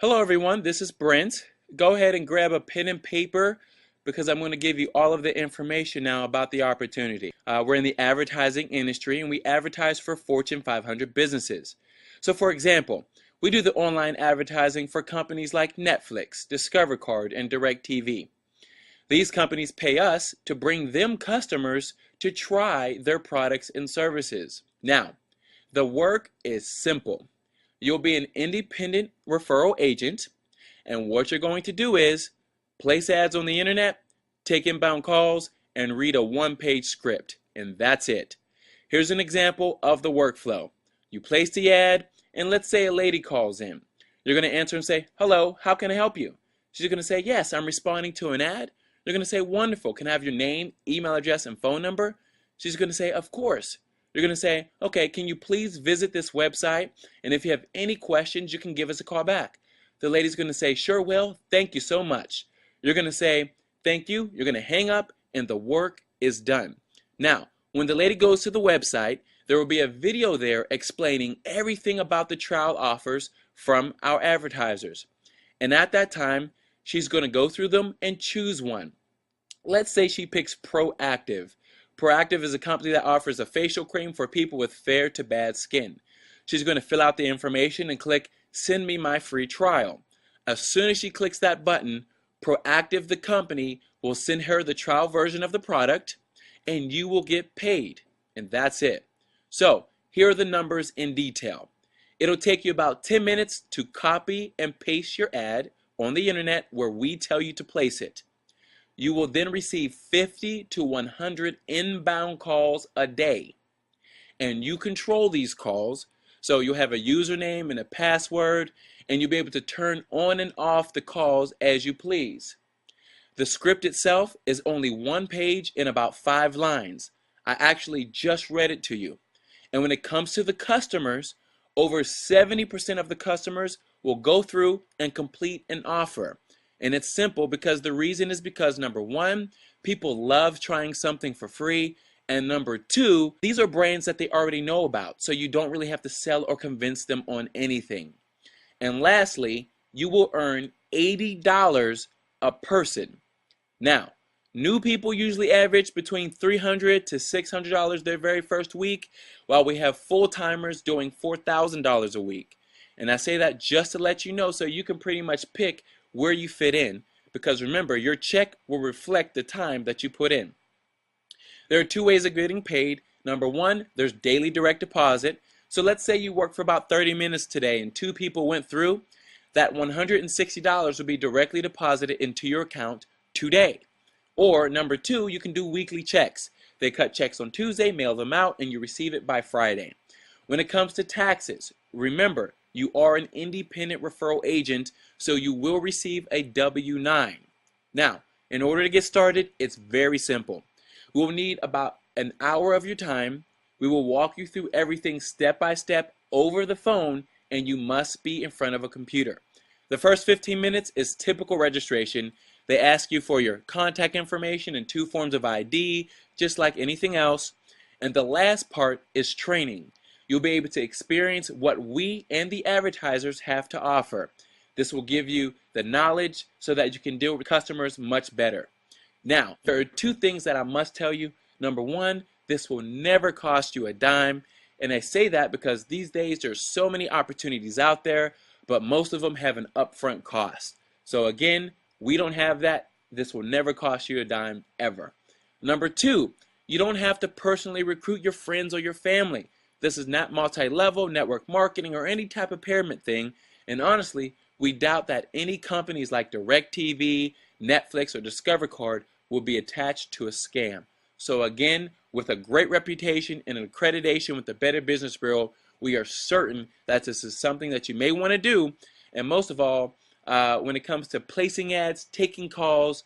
Hello everyone, this is Brent. Go ahead and grab a pen and paper because I'm going to give you all of the information now about the opportunity. We're in the advertising industry and we advertise for Fortune 500 businesses. So for example, we do the online advertising for companies like Netflix, Discover Card, and DirecTV. These companies pay us to bring them customers to try their products and services. Now, the work is simple. You'll be an independent referral agent, and what you're going to do is place ads on the internet, take inbound calls, and read a one-page script, and that's it. Here's an example of the workflow. You place the ad, and let's say a lady calls in. You're going to answer and say, "Hello, how can I help you?" She's going to say, "Yes, I'm responding to an ad." You're going to say, "Wonderful, can I have your name, email address, and phone number?" She's going to say, "Of course." You're going to say, "Okay, can you please visit this website? And if you have any questions, you can give us a call back." The lady's going to say, "Sure will. Thank you so much." You're going to say, "Thank you." You're going to hang up, and the work is done. Now, when the lady goes to the website, there will be a video there explaining everything about the trial offers from our advertisers. And at that time, she's going to go through them and choose one. Let's say she picks Proactive. Proactive is a company that offers a facial cream for people with fair to bad skin. She's going to fill out the information and click "Send me my free trial." As soon as she clicks that button, Proactive, the company, will send her the trial version of the product and you will get paid. And that's it. So, here are the numbers in detail. It'll take you about 10 minutes to copy and paste your ad on the internet where we tell you to place it. You will then receive 50 to 100 inbound calls a day. And you control these calls, so you'll have a username and a password, and you'll be able to turn on and off the calls as you please. The script itself is only one page in about 5 lines. I actually just read it to you. And when it comes to the customers, over 70% of the customers will go through and complete an offer. And it's simple because the reason is because number one, people love trying something for free. And number two, these are brands that they already know about. So you don't really have to sell or convince them on anything. And lastly, you will earn $80 a person. Now, new people usually average between $300 to $600 their very first week, while we have full-timers doing $4,000 a week. And I say that just to let you know so you can pretty much pick where you fit in, because remember, your check will reflect the time that you put in. There are 2 ways of getting paid. Number one, there's daily direct deposit. So let's say you work for about 30 minutes today and 2 people went through. That $160 will be directly deposited into your account today. Or number two, you can do weekly checks. They cut checks on Tuesday, mail them out, and you receive it by Friday. When it comes to taxes, remember, you are an independent referral agent, so you will receive a W-9. Now, in order to get started, it's very simple. We will need about an hour of your time. We will walk you through everything step by step over the phone, and you must be in front of a computer. The first 15 minutes is typical registration. They ask you for your contact information and 2 forms of ID, just like anything else. And the last part is training. You'll be able to experience what we and the advertisers have to offer. This will give you the knowledge so that you can deal with customers much better. Now, there are 2 things that I must tell you. Number one, this will never cost you a dime. And I say that because these days there's so many opportunities out there, but most of them have an upfront cost. So again, we don't have that. This will never cost you a dime ever. Number two, you don't have to personally recruit your friends or your family. This is not multi-level network marketing or any type of pyramid thing. And honestly, we doubt that any companies like DirecTV, Netflix, or Discover Card will be attached to a scam. So again, with a great reputation and an accreditation with the Better Business Bureau, we are certain that this is something that you may want to do. And most of all, when it comes to placing ads, taking calls,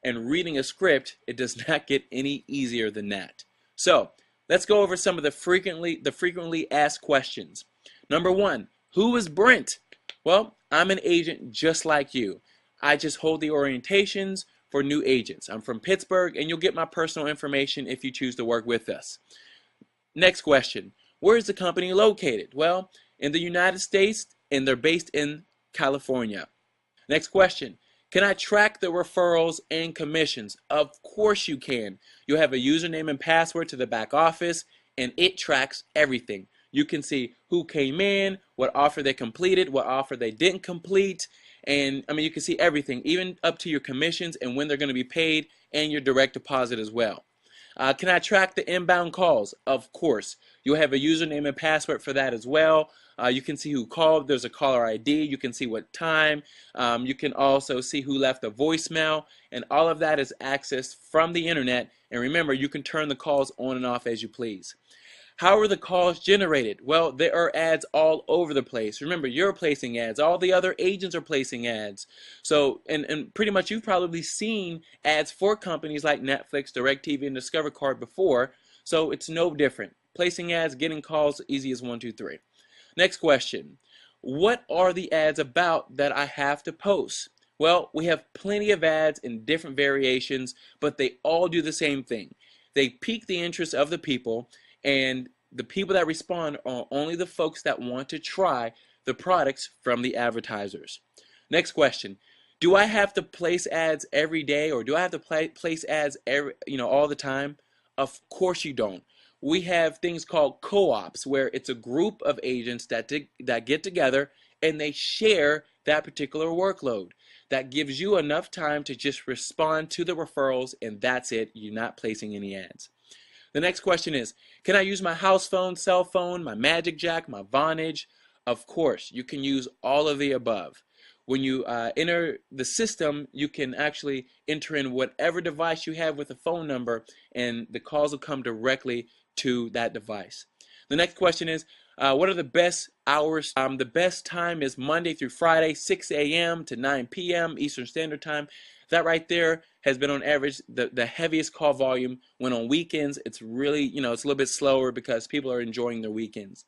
and reading a script, it does not get any easier than that. So let's go over some of the frequently asked questions. Number one, who is Brent? Well, I'm an agent just like you. I just hold the orientations for new agents. I'm from Pittsburgh, and you'll get my personal information if you choose to work with us. Next question, where is the company located? Well, in the United States, and they're based in California. Next question. Can I track the referrals and commissions? Of course you can. You'll have a username and password to the back office, and it tracks everything. You can see who came in, what offer they completed, what offer they didn't complete, and you can see everything, even up to your commissions and when they're going to be paid, and your direct deposit as well. Can I track the inbound calls? Of course. You'll have a username and password for that as well. You can see who called. There's a caller ID. You can see what time. You can also see who left a voicemail. And all of that is accessed from the internet. And remember, you can turn the calls on and off as you please. How are the calls generated? Well, there are ads all over the place. Remember, you're placing ads. All the other agents are placing ads. So, and pretty much you've probably seen ads for companies like Netflix, DirecTV, and Discover Card before. So it's no different. Placing ads, getting calls, easy as 1, 2, 3. Next question. What are the ads about that I have to post? Well, we have plenty of ads in different variations, but they all do the same thing. They pique the interest of the people, and the people that respond are only the folks that want to try the products from the advertisers. Next question. Do I have to place ads every day, or do I have to place ads all the time? Of course you don't. We have things called co-ops, where it's a group of agents that get together and they share that particular workload. That gives you enough time to just respond to the referrals, and that's it. You're not placing any ads. The next question is, can I use my house phone, cell phone, my Magic Jack, my Vonage? Of course, you can use all of the above. When you enter the system, you can actually enter in whatever device you have with a phone number, and the calls will come directly to that device. The next question is, what are the best hours? The best time is Monday through Friday, 6 a.m. to 9 p.m. Eastern Standard Time. That right there has been on average the heaviest call volume. When on weekends, it's really, it's a little bit slower because people are enjoying their weekends.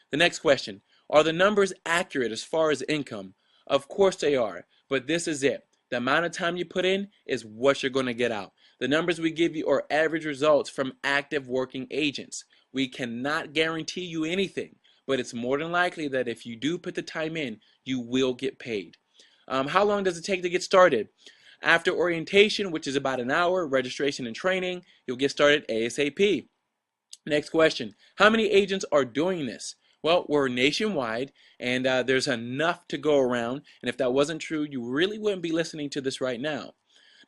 The next question, are the numbers accurate as far as income? Of course they are, but this is it. The amount of time you put in is what you're going to get out. The numbers we give you are average results from active working agents. We cannot guarantee you anything, but it's more than likely that if you do put the time in, you will get paid. How long does it take to get started? After orientation, which is about an hour, registration and training, you'll get started ASAP. Next question, how many agents are doing this? Well, we're nationwide, and there's enough to go around, and if that wasn't true, you really wouldn't be listening to this right now.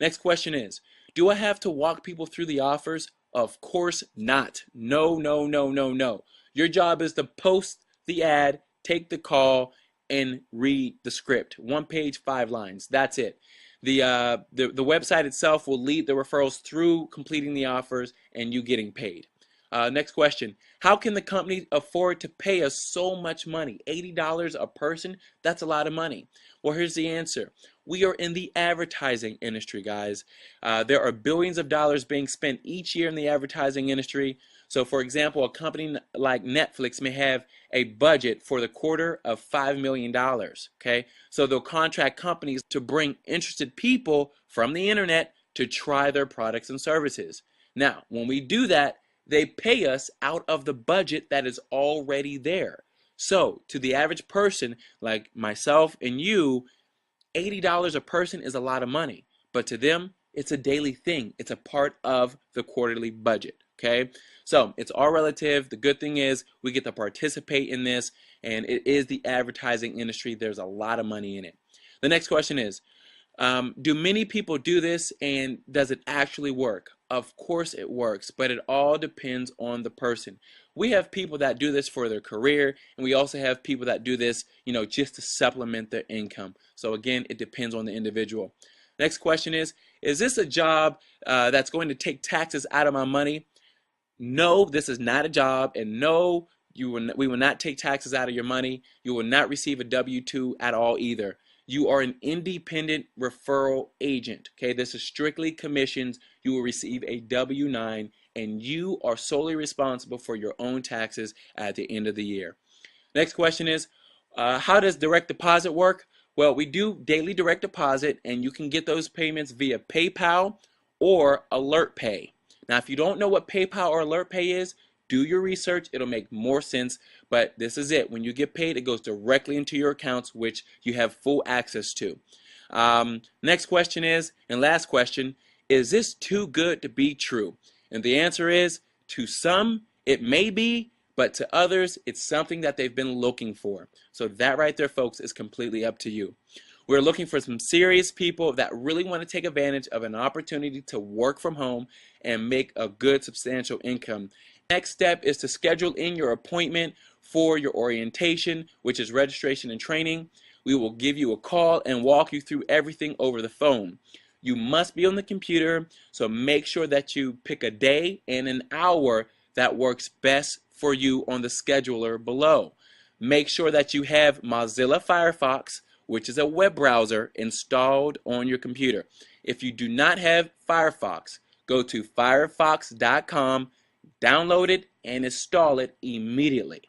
Next question is, do I have to walk people through the offers? Of course not. No, no, no, no, no. Your job is to post the ad, take the call, and read the script. 1 page, 5 lines. That's it. The website itself will lead the referrals through completing the offers and you getting paid. Next question. How can the company afford to pay us so much money? $80 a person? That's a lot of money. Well, here's the answer. We are in the advertising industry, guys. There are billions of dollars being spent each year in the advertising industry. So, for example, a company like Netflix may have a budget for the quarter of $5 million. Okay? So they'll contract companies to bring interested people from the internet to try their products and services. Now, when we do that, they pay us out of the budget that is already there. So, to the average person like myself and you, $80 a person is a lot of money. But to them, it's a daily thing. It's a part of the quarterly budget. Okay? So, it's all relative. The good thing is we get to participate in this, and it is the advertising industry. There's a lot of money in it. The next question is, do many people do this, and does it actually work? Of course it works, but it all depends on the person. We have people that do this for their career, and we also have people that do this, just to supplement their income. So again, it depends on the individual. Next question is this a job that's going to take taxes out of my money? No, this is not a job, and no, we will not take taxes out of your money. You will not receive a W-2 at all either. You are an independent referral agent. Okay, this is strictly commissions. You will receive a W-9, and you are solely responsible for your own taxes at the end of the year. Next question is, how does direct deposit work? Well, we do daily direct deposit, and you can get those payments via PayPal or Alert Pay. Now, if you don't know what PayPal or Alert Pay is, Do your research. It'll make more sense, but this is it. When you get paid, it goes directly into your accounts, which you have full access to. Next question is, and last question, is this too good to be true? And the answer is, to some, it may be, but to others, it's something that they've been looking for. So that right there, folks, is completely up to you. We're looking for some serious people that really want to take advantage of an opportunity to work from home and make a good substantial income. Next step is to schedule in your appointment for your orientation, which is registration and training. We will give you a call and walk you through everything over the phone. You must be on the computer, so make sure that you pick a day and an hour that works best for you on the scheduler below. Make sure that you have Mozilla Firefox, which is a web browser, installed on your computer. If you do not have Firefox, go to firefox.com, download it, and install it immediately.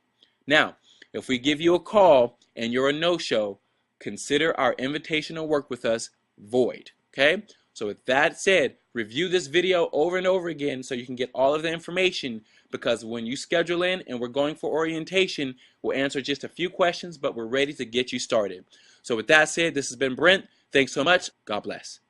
Now, if we give you a call and you're a no-show, consider our invitation to work with us void. Okay? So with that said, review this video over and over again so you can get all of the information, because when you schedule in and we're going for orientation, we'll answer just a few questions, but we're ready to get you started. So with that said, this has been Brent. Thanks so much. God bless.